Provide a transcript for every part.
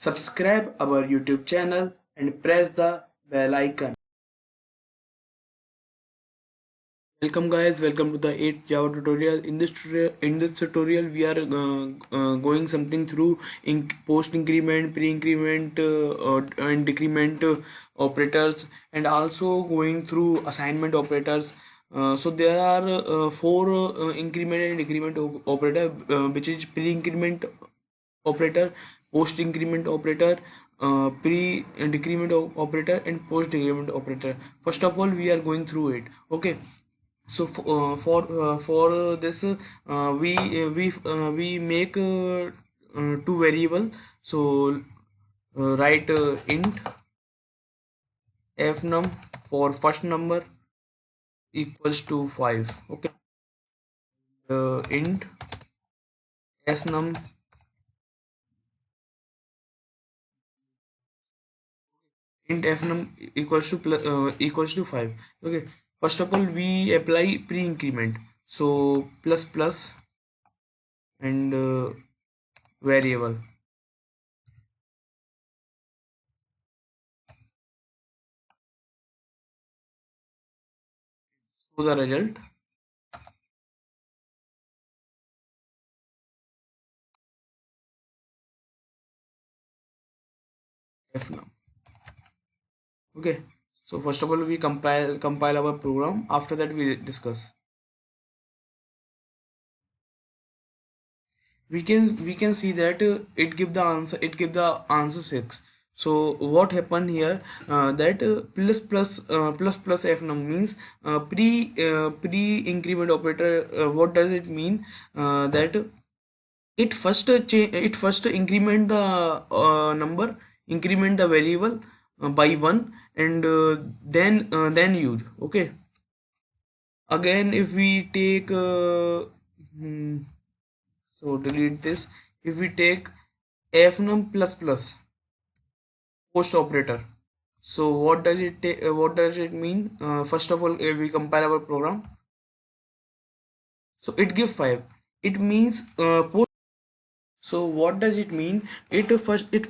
subscribe our YouTube channel and press the bell icon. Welcome guys, welcome to the 8th Java tutorial. In this tutorial we are going something through post increment, pre increment and decrement operators, and also going through assignment operators. So there are four increment and decrement operator, which is pre increment operator, post increment operator, pre decrement operator, and post decrement operator. First of all, we are going through it. Okay. So for this we make two variable. So write int fnum for first number equals to 5. Okay. Int snum fnum equals to 5. Okay. First of all, we apply pre-increment. So plus plus and variable. So the result fnum. Okay. So first of all, we compile our program. After that, we discuss. We can see that it give the answer. It give the answer 6. So what happened here? That plus plus fnum means pre increment operator. What does it mean? That it first increment the number, increment the variable by 1, and then use. Okay. Again, if we take so delete this. If we take fnum plus plus post operator, so what does it mean? First of all, we compile our program. So it gives 5. It means post. So what does it mean? It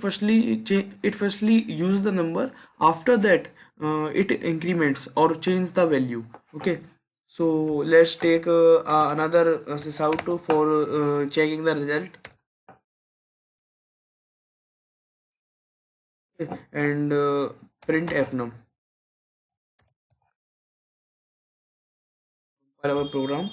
firstly use the number. After that, it increments or change the value. Okay. So let's take another sys out for checking the result. Okay. And print fnum. Compile our program.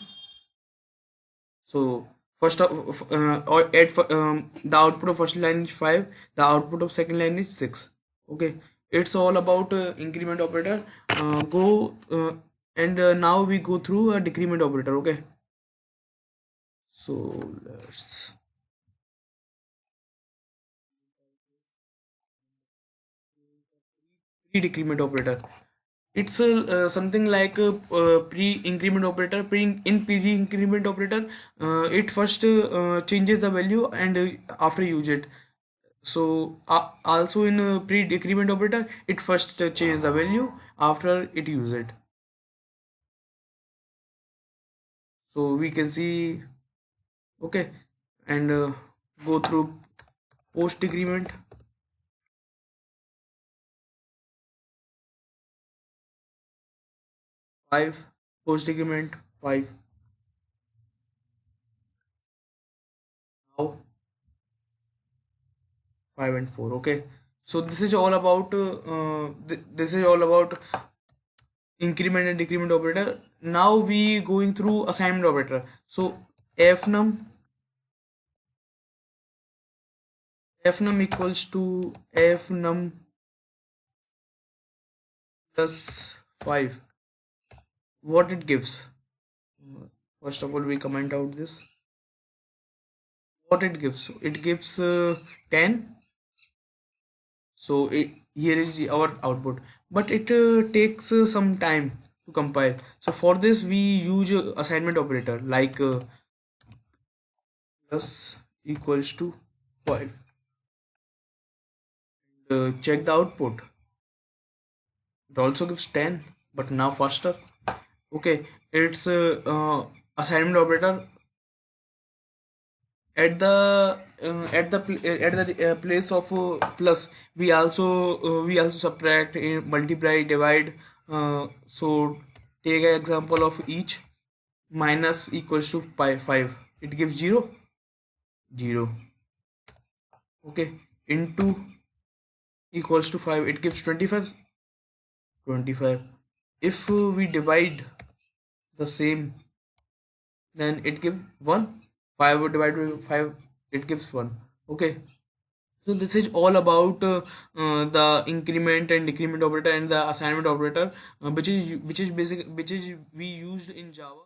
So first or the output of first line is 5, the output of second line is 6. Okay, it's all about increment operator. Now we go through a decrement operator. Okay, so let's pre-decrement operator. It's something like a pre-increment operator. In pre-increment operator, it first changes the value and after use it. So also in pre-decrement operator, it first changes the value after it use it. So we can see. Okay, and go through post decrement. 5 post decrement 5. Now 5 and 4. Okay, so this is all about this is all about increment and decrement operator. Now we going through assignment operator. So fnum equals to fnum plus 5. What it gives? First of all, we comment out this. What it gives? It gives 10. So here is our output, but it takes some time to compile. So for this we use assignment operator like plus equals to 5. Check the output. It also gives 10, but now faster. Okay, it's assignment operator. At the at the place of plus, we also subtract, multiply, divide. So take an example of each. Minus equals to 5, it gives 0, 0. Okay, into equals to 5, it gives 25, 25. If we divide the same, then it gives 1. 5 divided by 5, it gives 1. Okay, so this is all about the increment and decrement operator and the assignment operator, which is we used in Java.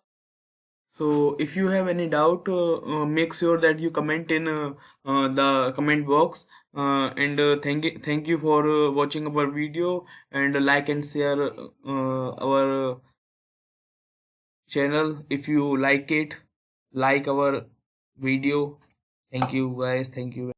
So if you have any doubt, make sure that you comment in the comment box. And thank you for watching our video, and like and share our channel if you like it. Like our video. Thank you guys. Thank you.